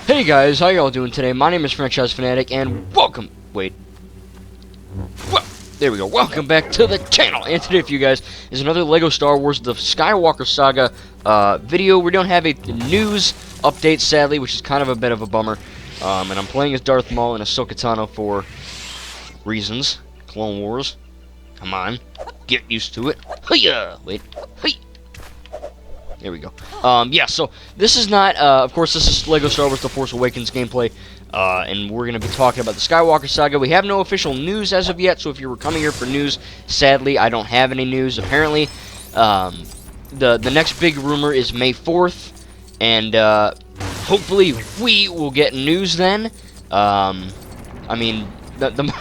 Hey guys, how y'all doing today? My name is Franchise Fanatic, and welcome. Wait. Well, there we go. Welcome back to the channel. And today for you guys is another Lego Star Wars: The Skywalker Saga video. We don't have a news update, sadly, which is kind of a bit of a bummer. And I'm playing as Darth Maul and Ahsoka Tano for reasons. Clone Wars. Come on, get used to it. Hiya! Wait. Hey. There we go. Yeah, so this is not, of course, this is Lego Star Wars The Force Awakens gameplay, and we're going to be talking about the Skywalker Saga. We have no official news as of yet, so if you were coming here for news, sadly, I don't have any news. Apparently, the next big rumor is May 4th, and hopefully we will get news then. I mean,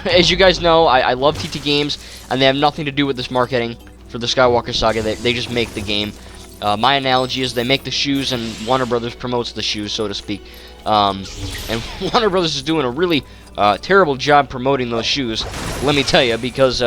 as you guys know, I love TT Games, and they have nothing to do with this marketing for the Skywalker Saga. They just make the game. My analogy is they make the shoes and Warner Brothers promotes the shoes, so to speak. And Warner Brothers is doing a really terrible job promoting those shoes, let me tell you, because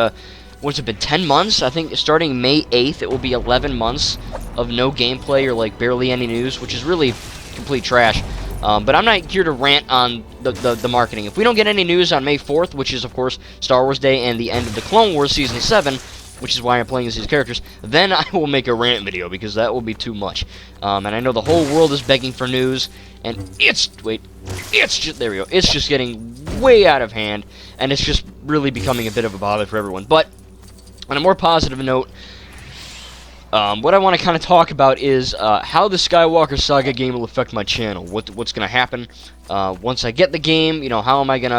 what's it been, 10 months? I think starting May 8th, it will be 11 months of no gameplay or like barely any news, which is really complete trash. But I'm not here to rant on the marketing. If we don't get any news on May 4th, which is, of course, Star Wars Day and the end of the Clone Wars Season 7, which is why I'm playing as these characters, then I will make a rant video, because that will be too much. And I know the whole world is begging for news, and it's just, there we go, it's just getting way out of hand, and it's just really becoming a bit of a bother for everyone. But, on a more positive note, what I want to kind of talk about is how the Skywalker Saga game will affect my channel. What's going to happen once I get the game, you know, how am I going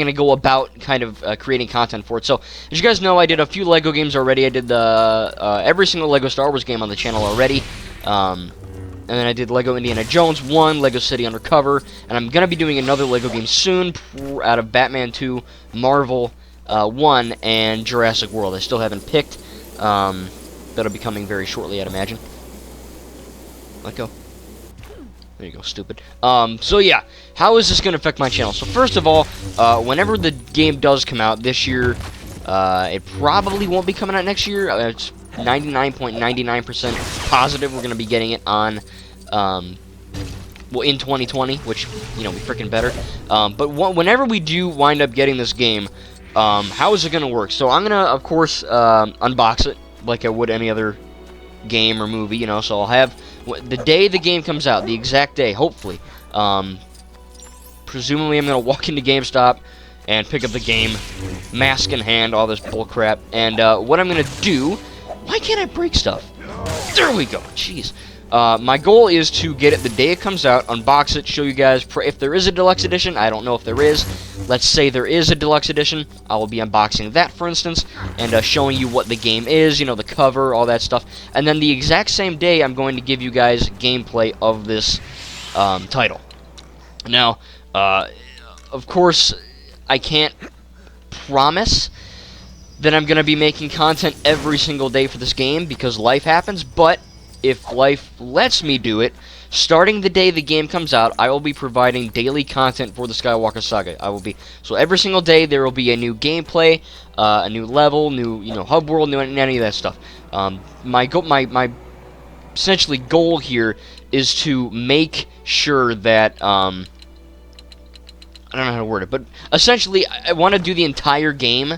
to go about kind of creating content for it? So, as you guys know, I did a few LEGO games already. I did the every single LEGO Star Wars game on the channel already. And then I did LEGO Indiana Jones 1, LEGO City Undercover, and I'm going to be doing another LEGO game soon out of Batman 2, Marvel 1, and Jurassic World. I still haven't picked. That'll be coming very shortly, I'd imagine. Let go. There you go, stupid. So yeah, how is this going to affect my channel? So first of all, whenever the game does come out this year, it probably won't be coming out next year. It's 99.99% positive we're going to be getting it on, well, in 2020, which, you know, be freaking better. But whenever we do wind up getting this game, how is it going to work? So I'm going to, of course, unbox it like I would any other game or movie, you know, so I'll have the day the game comes out, the exact day, hopefully. Presumably I'm going to walk into GameStop and pick up the game, mask in hand, all this bullcrap. And what I'm going to do, why can't I break stuff? There we go, jeez. My goal is to get it the day it comes out, unbox it, show you guys if there is a deluxe edition. I don't know if there is. Let's say there is a deluxe edition. I will be unboxing that, for instance, and showing you what the game is, you know, the cover, all that stuff. And then the exact same day, I'm going to give you guys gameplay of this title. Now, of course, I can't promise that I'm going to be making content every single day for this game, because life happens, but if life lets me do it, starting the day the game comes out, I will be providing daily content for the Skywalker Saga. So every single day there will be a new gameplay, a new level, new, you know, hub world, new any of that stuff. My essentially goal here is to make sure that I don't know how to word it, but essentially I want to do the entire game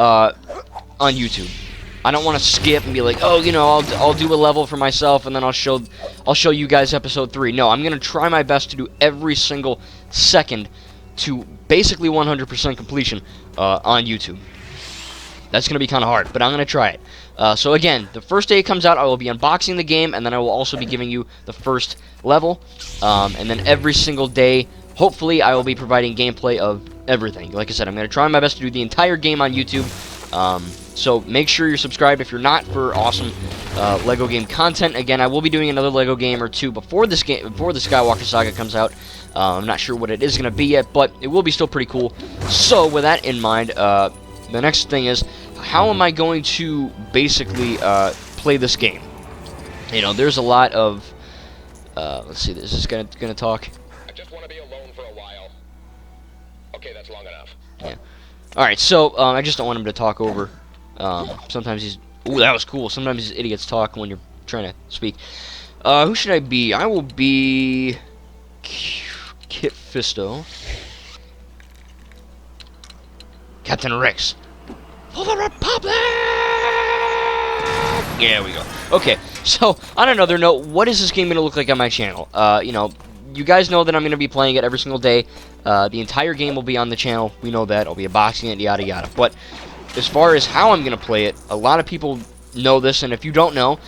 on YouTube. I don't want to skip and be like, oh, you know, I'll do a level for myself and then I'll show you guys episode 3. No, I'm gonna try my best to do every single second to basically 100% completion on YouTube. That's gonna be kind of hard, but I'm gonna try it. So again, the first day it comes out, I will be unboxing the game, and then I will also be giving you the first level, and then every single day, hopefully, I will be providing gameplay of everything. Like I said, I'm gonna try my best to do the entire game on YouTube. So make sure you're subscribed if you're not, for awesome LEGO game content. Again, I will be doing another LEGO game or two before this game, before the Skywalker Saga comes out. I'm not sure what it is going to be yet, but it will be still pretty cool. So with that in mind, the next thing is, how am I going to basically play this game? You know, there's a lot of let's see, is this gonna talk? I just want to be alone for a while. Okay, that's long enough. Yeah. Alright, so, I just don't want him to talk over. Sometimes he's... Ooh, that was cool. Sometimes these idiots talk when you're trying to speak. Who should I be? I will be... Kit Fisto. Captain Rex. For the Republic! Yeah, we go. Okay, so, on another note, what is this game going to look like on my channel? You know, you guys know that I'm going to be playing it every single day. The entire game will be on the channel. We know that. I'll be unboxing it, yada yada. But as far as how I'm going to play it, a lot of people know this, and if you don't know,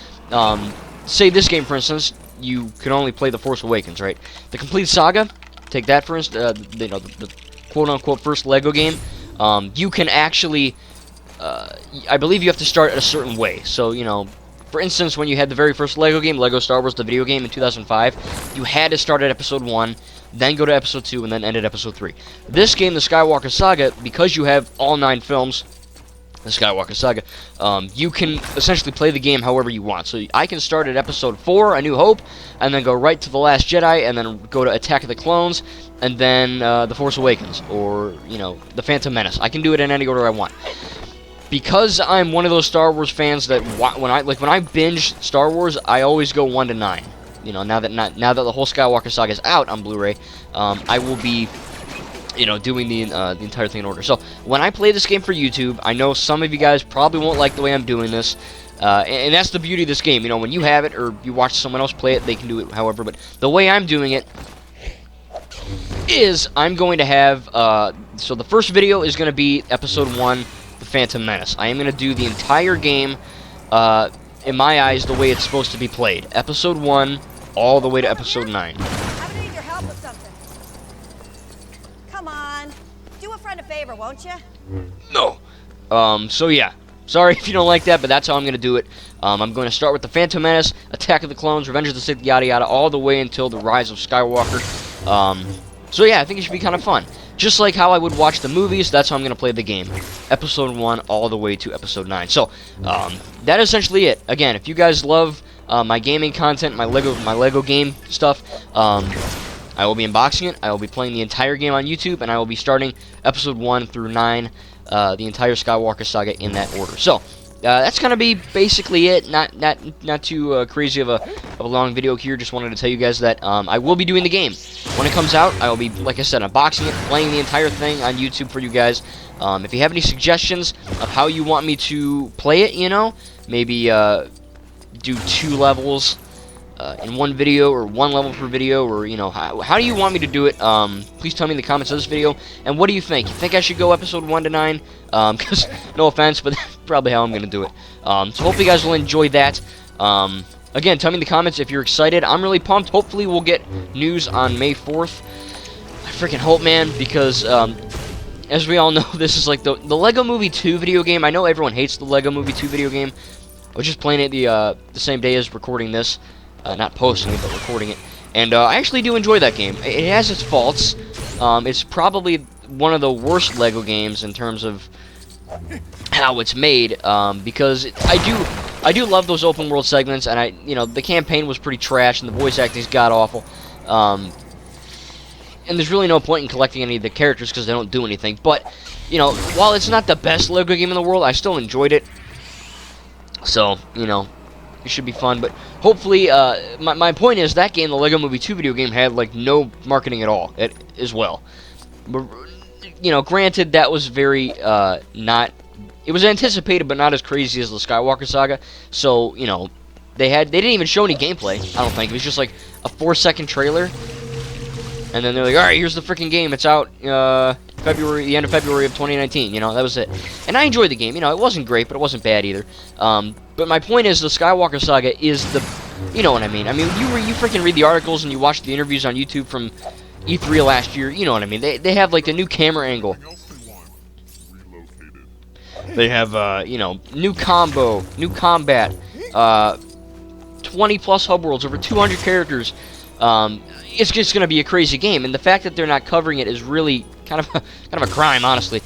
say this game, for instance, you can only play The Force Awakens, right? The complete saga, take that for instance, you know, the quote-unquote first LEGO game, you can actually, I believe you have to start a certain way. So, you know, for instance, when you had the very first LEGO game, LEGO Star Wars, the video game in 2005, you had to start at Episode 1, then go to Episode 2, and then end at Episode 3. This game, the Skywalker Saga, because you have all 9 films, the Skywalker Saga, you can essentially play the game however you want. So I can start at Episode 4, A New Hope, and then go right to The Last Jedi, and then go to Attack of the Clones, and then The Force Awakens, or, you know, The Phantom Menace. I can do it in any order I want. Because I'm one of those Star Wars fans that when I binge Star Wars, I always go 1 to 9. You know, now that the whole Skywalker Saga is out on Blu-ray, I will be, you know, doing the entire thing in order. So when I play this game for YouTube, I know some of you guys probably won't like the way I'm doing this, and that's the beauty of this game. You know, when you have it or you watch someone else play it, they can do it however. But the way I'm doing it is I'm going to have so the first video is going to be Episode 1. The Phantom Menace. I am going to do the entire game, in my eyes, the way it's supposed to be played. Episode 1, all the way to Episode 9. I'm gonna need your help with something. Come on, do a friend a favor, won't you? No. So yeah. Sorry if you don't like that, but that's how I'm going to do it. I'm going to start with the Phantom Menace, Attack of the Clones, Revenge of the Sith, yada yada, all the way until the Rise of Skywalker. So yeah, I think it should be kind of fun. Just like how I would watch the movies, that's how I'm going to play the game. Episode 1 all the way to Episode 9. So, that is essentially it. Again, if you guys love my gaming content, my Lego game stuff, I will be unboxing it. I will be playing the entire game on YouTube, and I will be starting Episode 1 through 9, the entire Skywalker Saga in that order. So, that's gonna be basically it. Not too crazy of a long video here. Just wanted to tell you guys that I will be doing the game when it comes out. I will be, like I said, unboxing it, playing the entire thing on YouTube for you guys. If you have any suggestions of how you want me to play it, you know, maybe do 2 levels in one video, or 1 level per video, or, you know, how do you want me to do it? Please tell me in the comments of this video. And what do you think? You think I should go Episode 1 to 9? Because, no offense, but that's probably how I'm going to do it. So hopefully you guys will enjoy that. Again, tell me in the comments if you're excited. I'm really pumped. Hopefully we'll get news on May 4th. I freaking hope, man, because, as we all know, this is like the Lego Movie 2 video game. I know everyone hates the Lego Movie 2 video game. I was just playing it the same day as recording this. Not posting it, but recording it. And I actually do enjoy that game. It has its faults. It's probably one of the worst Lego games in terms of how it's made, because I do love those open world segments, and you know, the campaign was pretty trash, and the voice acting's god-awful. And there's really no point in collecting any of the characters because they don't do anything. But, you know, while it's not the best Lego game in the world, I still enjoyed it. So, you know, it should be fun. But hopefully, my point is that game, the Lego Movie 2 video game, had like no marketing at all as well. But, you know, granted, that was very not. It was anticipated, but not as crazy as the Skywalker Saga. So, you know, they didn't even show any gameplay. I don't think it was just like a 4-second trailer, and then they're like, all right, here's the freaking game. It's out the end of February of 2019. You know, that was it. And I enjoyed the game. You know, it wasn't great, but it wasn't bad either. But my point is, the Skywalker Saga is the, you know what I mean. I mean, you freaking read the articles and you watch the interviews on YouTube from E3 last year. You know what I mean. They have like the new camera angle. They have, you know, new combo, new combat, 20 plus hub worlds, over 200 characters. It's just going to be a crazy game, and the fact that they're not covering it is really kind of a crime, honestly.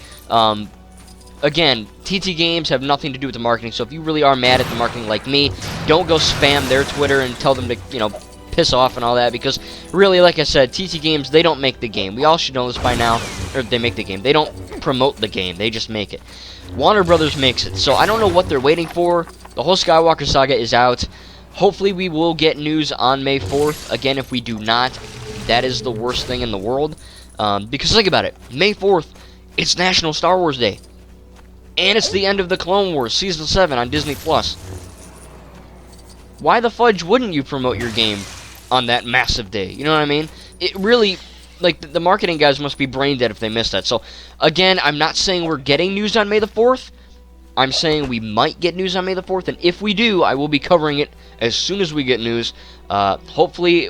Again, TT Games have nothing to do with the marketing, so if you really are mad at the marketing like me, don't go spam their Twitter and tell them to, you know, piss off and all that, because really, like I said, TT Games, they don't make the game. We all should know this by now. Or they make the game. They don't promote the game. They just make it. Warner Brothers makes it. So I don't know what they're waiting for. The whole Skywalker Saga is out. Hopefully we will get news on May 4th. Again, if we do not, that is the worst thing in the world. Because think about it, May 4th, it's National Star Wars Day. And it's the end of the Clone Wars Season 7 on Disney+. Why the fudge wouldn't you promote your game on that massive day? You know what I mean? It really, like, the marketing guys must be brain dead if they missed that. So, again, I'm not saying we're getting news on May the 4th. I'm saying we might get news on May the 4th, and if we do, I will be covering it as soon as we get news. Hopefully,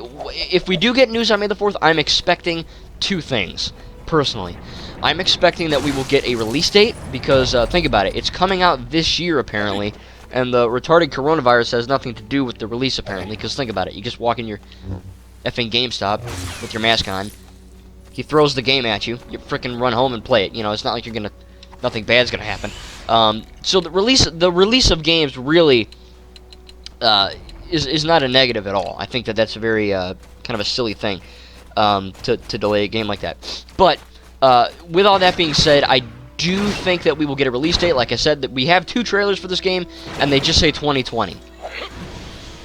if we do get news on May the 4th, I'm expecting two things, personally. I'm expecting that we will get a release date, because, think about it, it's coming out this year, apparently, and the retarded coronavirus has nothing to do with the release, apparently, because think about it, you just walk in your effing GameStop with your mask on, he throws the game at you, you frickin' run home and play it, you know, it's not like you're gonna, nothing bad's gonna happen. So the release of games really is not a negative at all. I think that that's a very kind of a silly thing to delay a game like that. But with all that being said, I do think that we will get a release date. Like I said, that we have 2 trailers for this game, and they just say 2020.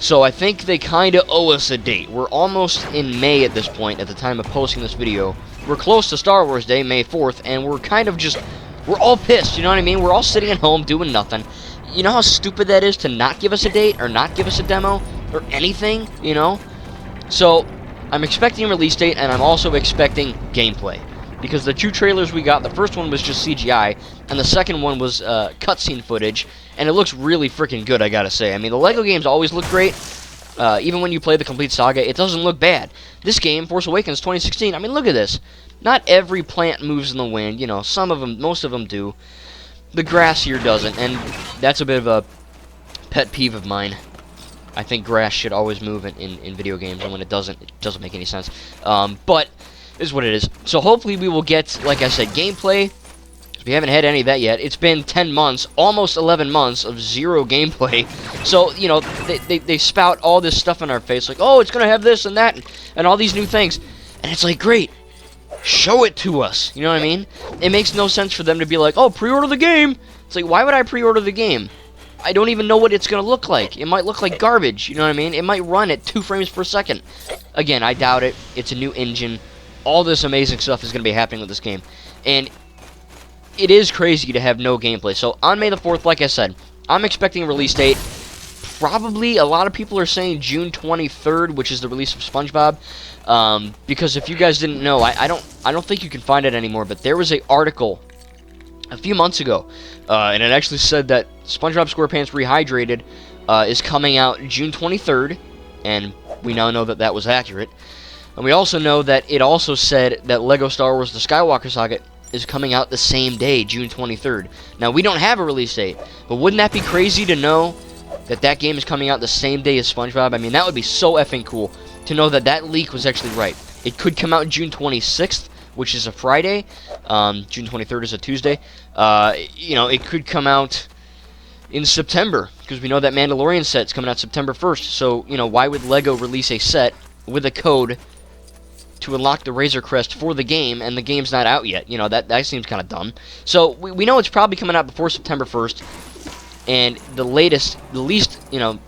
So I think they kind of owe us a date. We're almost in May at this point, at the time of posting this video. We're close to Star Wars Day, May 4th, and we're kind of just... We're all pissed, you know what I mean? We're all sitting at home doing nothing. You know how stupid that is to not give us a date, or not give us a demo, or anything, you know? So, I'm expecting a release date, and I'm also expecting gameplay. Because the 2 trailers we got, the first one was just CGI, and the second one was cutscene footage, and it looks really freaking good, I gotta say. I mean, the LEGO games always look great. Even when you play the complete saga, it doesn't look bad. This game, Force Awakens 2016, I mean, look at this. Not every plant moves in the wind, you know, some of them, most of them do. The grass here doesn't, and that's a bit of a pet peeve of mine. I think grass should always move in video games, and when it doesn't make any sense. But, it is what it is. So hopefully we will get, like I said, gameplay. We haven't had any of that yet. It's been 10 months, almost 11 months of zero gameplay. So, you know, they spout all this stuff in our face, like, oh, it's going to have this and that, and all these new things. And it's like, great. Show it to us. You know what I mean? It makes no sense for them to be like, oh, pre-order the game. It's like, why would I pre-order the game? I don't even know what it's going to look like. It might look like garbage. You know what I mean? It might run at 2 frames per second. Again, I doubt it. It's a new engine. All this amazing stuff is going to be happening with this game. And it is crazy to have no gameplay. So, on May the 4th, like I said, I'm expecting a release date. Probably, a lot of people are saying June 23rd, which is the release of SpongeBob. Because if you guys didn't know, I don't think you can find it anymore, but there was an article a few months ago, and it actually said that SpongeBob SquarePants Rehydrated is coming out June 23rd, and we now know that that was accurate. And we also know that it also said that LEGO Star Wars The Skywalker Saga is coming out the same day, June 23rd. Now, we don't have a release date, but wouldn't that be crazy to know that that game is coming out the same day as SpongeBob? I mean, that would be so effing cool to know that that leak was actually right. It could come out June 26th, which is a Friday. June 23rd is a Tuesday. You know, it could come out in September, because we know that Mandalorian set's coming out September 1st. So, you know, why would LEGO release a set with a code to unlock the Razor Crest for the game, and the game's not out yet? You know, that seems kind of dumb. So, we know it's probably coming out before September 1st, and the least, you know,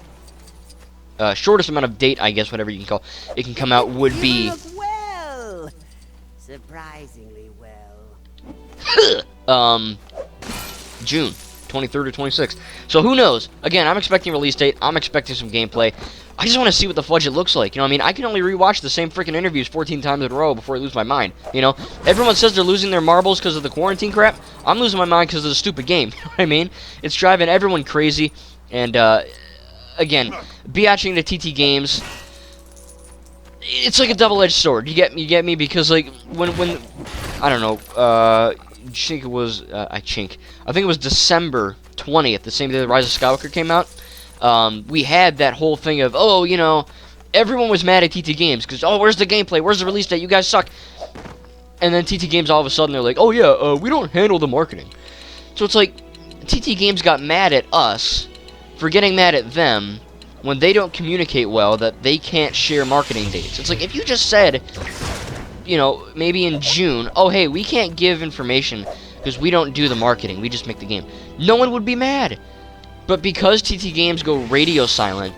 shortest amount of date, I guess, whatever you can call it, can come out would be... You look well. Surprisingly well. June 23rd or 26th. So who knows? Again, I'm expecting a release date. I'm expecting some gameplay. I just want to see what the fudge it looks like. You know what I mean? I can only rewatch the same freaking interviews 14 times in a row before I lose my mind. You know? Everyone says they're losing their marbles because of the quarantine crap. I'm losing my mind because of the stupid game. You know what I mean? It's driving everyone crazy. And, again, biatching to TT Games, it's like a double-edged sword. You get me? Because, like, when I don't know, I think it was December 20th, the same day the Rise of Skywalker came out. We had that whole thing of, oh, you know, everyone was mad at TT Games because, oh, where's the gameplay? Where's the release date? You guys suck. And then TT Games all of a sudden they're like, oh yeah, we don't handle the marketing. So it's like TT Games got mad at us for getting mad at them when they don't communicate well that they can't share marketing dates. It's like, if you just said, you know, maybe in June, oh hey, we can't give information because we don't do the marketing, we just make the game, no one would be mad. But because TT Games go radio silent,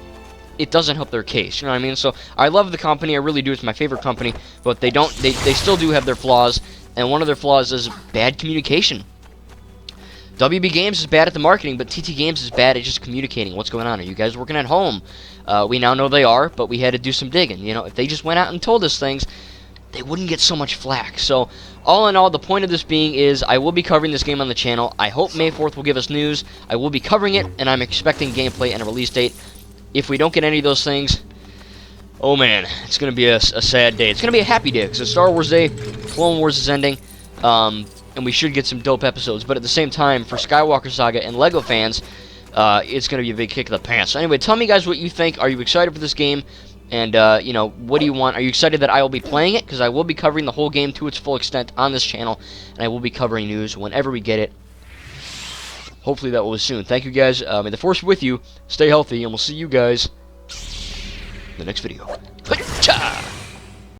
it doesn't help their case. You know what I mean? So I love the company. I really do. It's my favorite company. But they still do have their flaws. And one of their flaws is bad communication. WB Games is bad at the marketing, but TT Games is bad at just communicating what's going on. Are you guys working at home? We now know they are, but we had to do some digging. You know, if they just went out and told us things, they wouldn't get so much flack. So, all in all, the point of this being is I will be covering this game on the channel. I hope May 4th will give us news. I will be covering it, and I'm expecting gameplay and a release date. If we don't get any of those things, oh man, it's going to be a sad day. It's going to be a happy day, because it's Star Wars Day, Clone Wars is ending, and we should get some dope episodes. But at the same time, for Skywalker Saga and LEGO fans, it's going to be a big kick in the pants. So anyway, tell me guys what you think. Are you excited for this game? And, you know, what do you want? Are you excited that I will be playing it? Because I will be covering the whole game to its full extent on this channel. And I will be covering news whenever we get it. Hopefully that will be soon. Thank you guys. May the Force be with you. Stay healthy, and we'll see you guys in the next video. Cha!